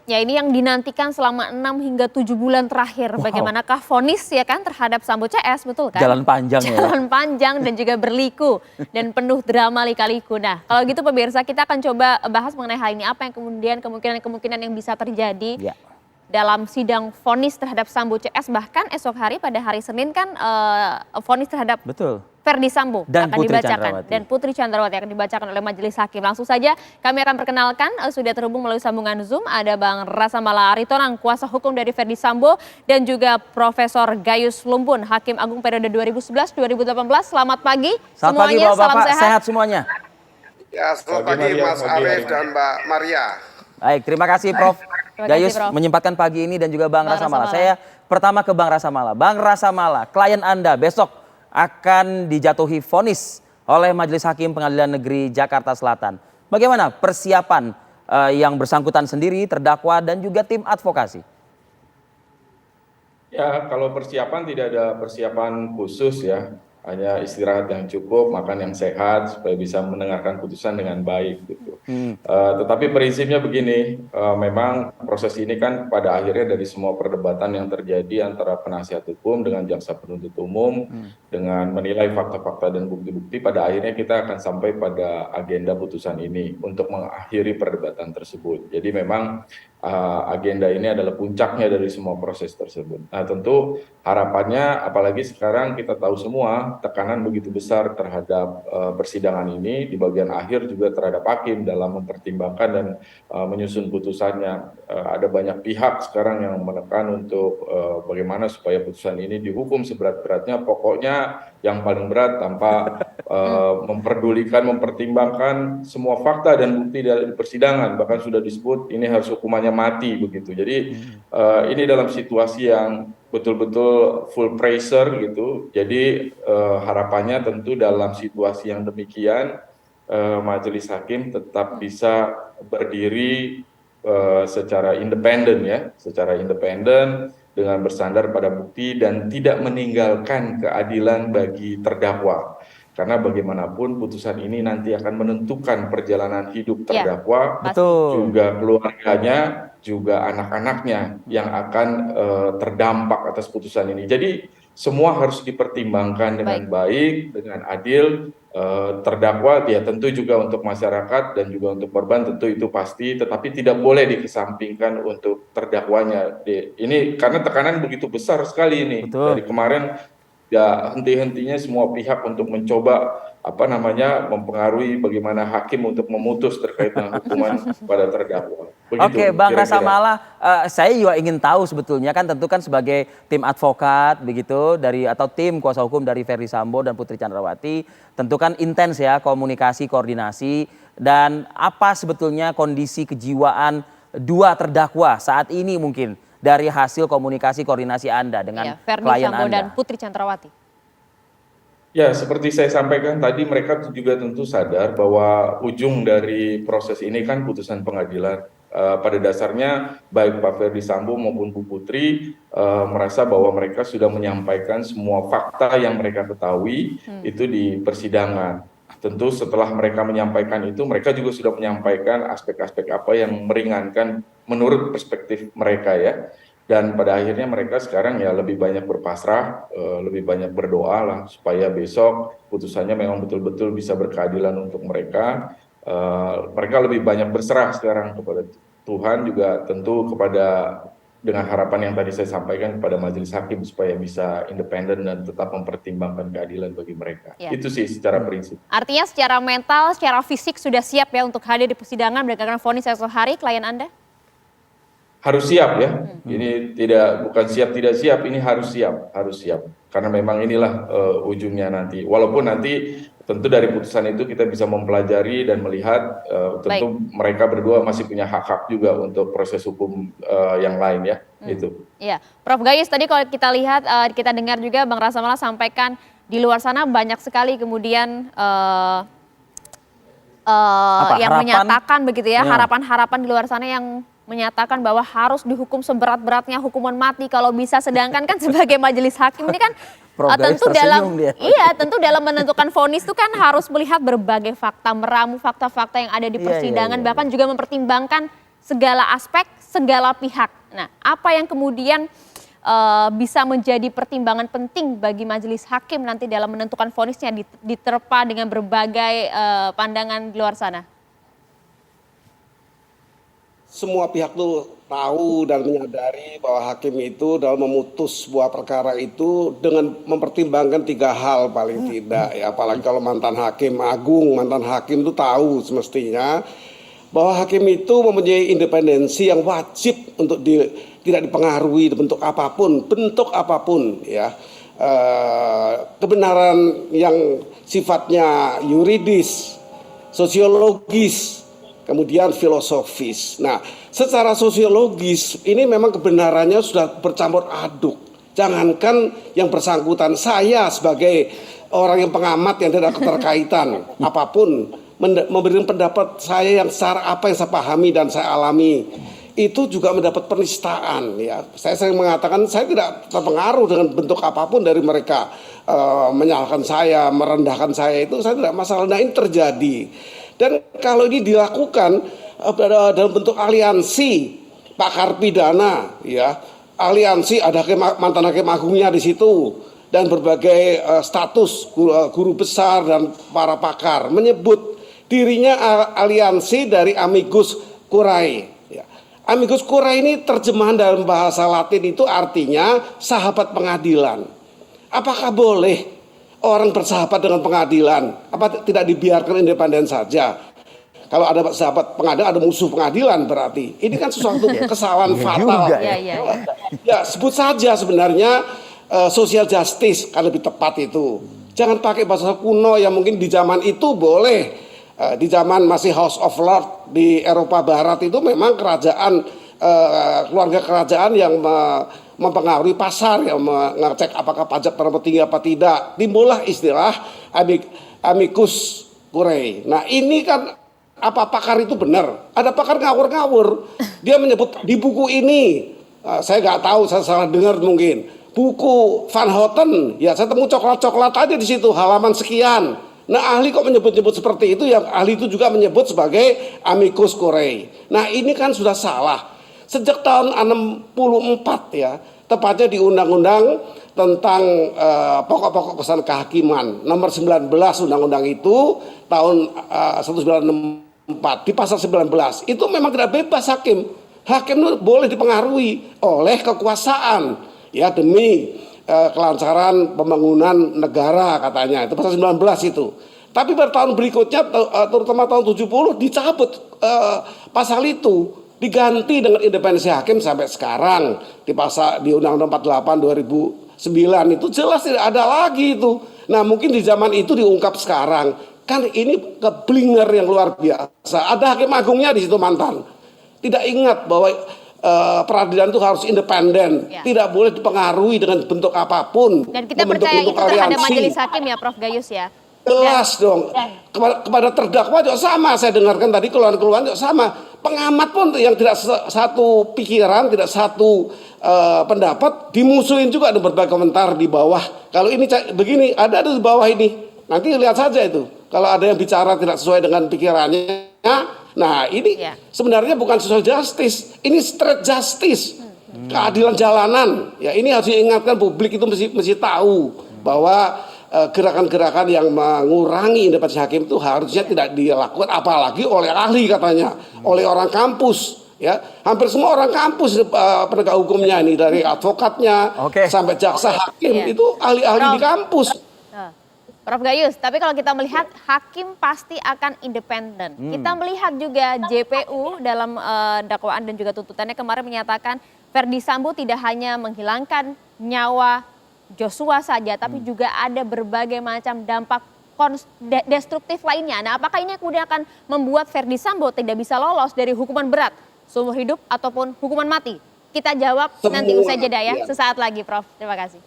Ya, ini yang dinantikan selama 6 hingga 7 bulan terakhir. Wow. Bagaimanakah vonis ya kan terhadap Sambo CS, betul kan? Jalan panjang ya. Jalan panjang dan juga berliku dan penuh drama lika-liku. Nah, kalau gitu pemirsa kita akan coba bahas mengenai hal ini. Apa yang kemudian kemungkinan yang bisa terjadi Ya. dalam sidang vonis terhadap Sambo CS. Bahkan esok hari pada hari Senin kan vonis terhadap Betul. Ferdi Sambo Dan akan Putri dibacakan Chandrawati. dan Putri Chandrawati akan dibacakan oleh majelis hakim. Langsung saja kami akan perkenalkan sudah terhubung melalui sambungan Zoom ada Bang Rasamala Aritonang, kuasa hukum dari Ferdi Sambo, dan juga Profesor Gayus Lumbun, Hakim Agung periode 2011-2018. Selamat pagi Selamat semuanya, pagi salam Bapak-Bapak, sehat. sehat semuanya. Ya, selamat pagi Mas Arief dan Mbak Maria. Baik, terima kasih Prof. Terima kasih, Gayus Prof. menyempatkan pagi ini dan juga Bang Bang Rasamala. Rasamala. Saya pertama ke Bang Rasamala. Bang Rasamala, klien Anda besok akan dijatuhi vonis oleh Majelis Hakim Pengadilan Negeri Jakarta Selatan. Bagaimana persiapan yang bersangkutan sendiri, terdakwa dan juga tim advokasi? Ya, kalau persiapan tidak ada persiapan khusus ya, hanya istirahat yang cukup, makan yang sehat supaya bisa mendengarkan putusan dengan baik gitu. Tetapi prinsipnya begini, memang proses ini kan pada akhirnya dari semua perdebatan yang terjadi antara penasihat hukum dengan jaksa penuntut umum, dengan menilai fakta-fakta dan bukti-bukti, pada akhirnya kita akan sampai pada agenda putusan ini untuk mengakhiri perdebatan tersebut. Jadi memang agenda ini adalah puncaknya dari semua proses tersebut. Nah, tentu harapannya, apalagi sekarang kita tahu semua tekanan begitu besar terhadap persidangan ini, di bagian akhir juga terhadap hakim dalam mempertimbangkan dan menyusun putusannya. Ada banyak pihak sekarang yang menekan untuk bagaimana supaya putusan ini dihukum seberat-beratnya, pokoknya yang paling berat tanpa memperdulikan, mempertimbangkan semua fakta dan bukti dari persidangan. Bahkan sudah disebut ini harus hukumannya mati begitu. Jadi ini dalam situasi yang betul-betul full pressure gitu. Jadi harapannya tentu dalam situasi yang demikian majelis hakim tetap bisa berdiri secara independen ya, secara independen dengan bersandar pada bukti dan tidak meninggalkan keadilan bagi terdakwa. Karena bagaimanapun putusan ini nanti akan menentukan perjalanan hidup terdakwa, Betul. juga keluarganya, juga anak-anaknya yang akan terdampak atas putusan ini. Jadi semua harus dipertimbangkan dengan baik, dengan adil. Terdakwa ya tentu juga untuk masyarakat dan juga untuk korban tentu itu pasti, tetapi tidak boleh dikesampingkan untuk terdakwanya. Ini karena tekanan begitu besar sekali ini. Betul. Dari kemarin ya henti-hentinya semua pihak untuk mencoba mempengaruhi bagaimana hakim untuk memutus terkait dengan hukuman pada terdakwa. Oke, Bang Rasamala, saya juga ingin tahu sebetulnya kan tentu kan sebagai tim advokat begitu dari atau tim kuasa hukum dari Ferdi Sambo dan Putri Chandrawati, tentu kan intens ya komunikasi, koordinasi, dan apa sebetulnya kondisi kejiwaan dua terdakwa saat ini mungkin dari hasil komunikasi koordinasi Anda dengan Ferdi klien Sambo Anda dan Putri Chandrawati. Ya, seperti saya sampaikan tadi, mereka juga tentu sadar bahwa ujung dari proses ini kan putusan pengadilan. Pada dasarnya baik Pak Ferdi Sambo maupun Bu Putri merasa bahwa mereka sudah menyampaikan semua fakta yang mereka ketahui itu di persidangan. Tentu setelah mereka menyampaikan itu, mereka juga sudah menyampaikan aspek-aspek apa yang meringankan menurut perspektif mereka ya. Dan pada akhirnya mereka sekarang ya lebih banyak berpasrah, lebih banyak berdoa lah supaya besok putusannya memang betul-betul bisa berkeadilan untuk mereka. Mereka lebih banyak berserah sekarang kepada Tuhan, juga tentu kepada dengan harapan yang tadi saya sampaikan kepada majelis hakim supaya bisa independen dan tetap mempertimbangkan keadilan bagi mereka. Ya. Itu sih secara prinsip. Artinya secara mental, secara fisik sudah siap ya untuk hadir di persidangan berdasarkan vonis esok hari klien Anda? Harus siap ya. Ini bukan siap tidak siap, ini harus siap. Karena memang inilah ujungnya nanti. Walaupun nanti tentu dari putusan itu kita bisa mempelajari dan melihat tentu mereka berdua masih punya hak-hak juga untuk proses hukum yang lain ya. Itu. Iya, Prof Gayus tadi kalau kita lihat, kita dengar juga Bang Rasamala sampaikan di luar sana banyak sekali kemudian yang menyatakan begitu ya, harapan-harapan di luar sana yang menyatakan bahwa harus dihukum seberat-beratnya, hukuman mati kalau bisa, sedangkan kan sebagai majelis hakim ini kan tentu dalam menentukan vonis itu kan harus melihat berbagai fakta, meramu fakta-fakta yang ada di persidangan, bahkan juga mempertimbangkan segala aspek segala pihak. Nah, apa yang kemudian bisa menjadi pertimbangan penting bagi majelis hakim nanti dalam menentukan vonisnya diterpa dengan berbagai pandangan di luar sana? Semua pihak tuh tahu dan menyadari bahwa hakim itu dalam memutus sebuah perkara itu dengan mempertimbangkan 3 hal paling tidak ya, apalagi kalau mantan hakim agung, mantan hakim itu tahu semestinya bahwa hakim itu mempunyai independensi yang wajib untuk tidak dipengaruhi bentuk apapun ya. Kebenaran yang sifatnya yuridis, sosiologis, kemudian filosofis. Nah, secara sosiologis ini memang kebenarannya sudah bercampur aduk. Jangankan yang bersangkutan, saya sebagai orang yang pengamat yang tidak keterkaitan apapun memberikan pendapat saya yang secara apa yang saya pahami dan saya alami itu juga mendapat penistaan ya. Saya sering mengatakan saya tidak terpengaruh dengan bentuk apapun dari mereka, menyalahkan saya, merendahkan saya, itu saya tidak masalah. Nah, ini terjadi. Dan kalau ini dilakukan dalam bentuk aliansi pakar pidana ya, aliansi ada mantan hakim agungnya di situ dan berbagai status guru besar dan para pakar menyebut dirinya aliansi dari amicus curiae. Amicus curiae ini terjemahan dalam bahasa Latin itu artinya sahabat pengadilan. Apakah boleh orang bersahabat dengan pengadilan? Apa tidak dibiarkan independen saja? Kalau ada sahabat pengadilan, ada musuh pengadilan berarti. Ini kan sesuatu kesalahan fatal. Ya, sebut saja sebenarnya social justice kan lebih tepat itu. Jangan pakai bahasa kuno yang mungkin di zaman itu boleh. Di zaman masih House of Lords di Eropa Barat itu memang kerajaan, keluarga kerajaan yang mempengaruhi pasar, yang mengecek apakah pajak terlalu tinggi apa tidak. Timbullah istilah amicus curiae. Nah, ini kan apa pakar itu benar? Ada pakar ngawur-ngawur. Dia menyebut di buku ini, saya nggak tahu, saya salah dengar mungkin. Buku Van Houten, ya saya temu coklat-coklat aja di situ, halaman sekian. Nah, ahli kok menyebut-nyebut seperti itu, yang ahli itu juga menyebut sebagai amicus curiae. Nah, ini kan sudah salah. Sejak tahun 64 ya, tepatnya di undang-undang tentang pokok-pokok kesan kehakiman nomor 19 undang-undang itu tahun 1964 di pasal 19 itu memang tidak bebas hakim. Hakim itu boleh dipengaruhi oleh kekuasaan ya demi kelancaran pembangunan negara katanya, itu pasal 19 itu. Tapi pada tahun berikutnya terutama tahun 70 dicabut pasal itu, diganti dengan independensi hakim sampai sekarang di Undang-Undang 48 2009 itu jelas tidak ada lagi itu. Nah, mungkin di zaman itu diungkap sekarang. Kan ini keblinger yang luar biasa. Ada hakim agungnya di situ mantan. Tidak ingat bahwa peradilan itu harus independen, tidak boleh dipengaruhi dengan bentuk apapun. Dan kita percaya itu terhadap majelis hakim ya, Prof Gayus ya. Jelas dong. Kepada terdakwa juga sama. Saya dengarkan tadi keluhan-keluhan juga sama. Pengamat pun yang tidak satu pikiran, tidak satu pendapat, dimusuhin juga ada berbagai komentar di bawah. Kalau ini begini, ada di bawah ini. Nanti lihat saja itu. Kalau ada yang bicara tidak sesuai dengan pikirannya. Nah, ini sebenarnya bukan social justice, ini street justice, keadilan jalanan. Ya, ini harus diingatkan, publik itu mesti tahu bahwa gerakan-gerakan yang mengurangi independensi hakim itu harusnya tidak dilakukan, apalagi oleh ahli katanya, oleh orang kampus. Ya, hampir semua orang kampus penegak hukumnya ini, dari advokatnya sampai jaksa hakim itu ahli-ahli di kampus. Prof Gayus, tapi kalau kita melihat hakim pasti akan independen. Kita melihat juga JPU dalam dakwaan dan juga tuntutannya kemarin menyatakan Ferdy Sambo tidak hanya menghilangkan nyawa Joshua saja, tapi juga ada berbagai macam dampak destruktif lainnya. Nah, apakah ini kemudian akan membuat Ferdy Sambo tidak bisa lolos dari hukuman berat, seumur hidup ataupun hukuman mati? Kita jawab nanti usai jeda ya, sesaat lagi Prof. Terima kasih.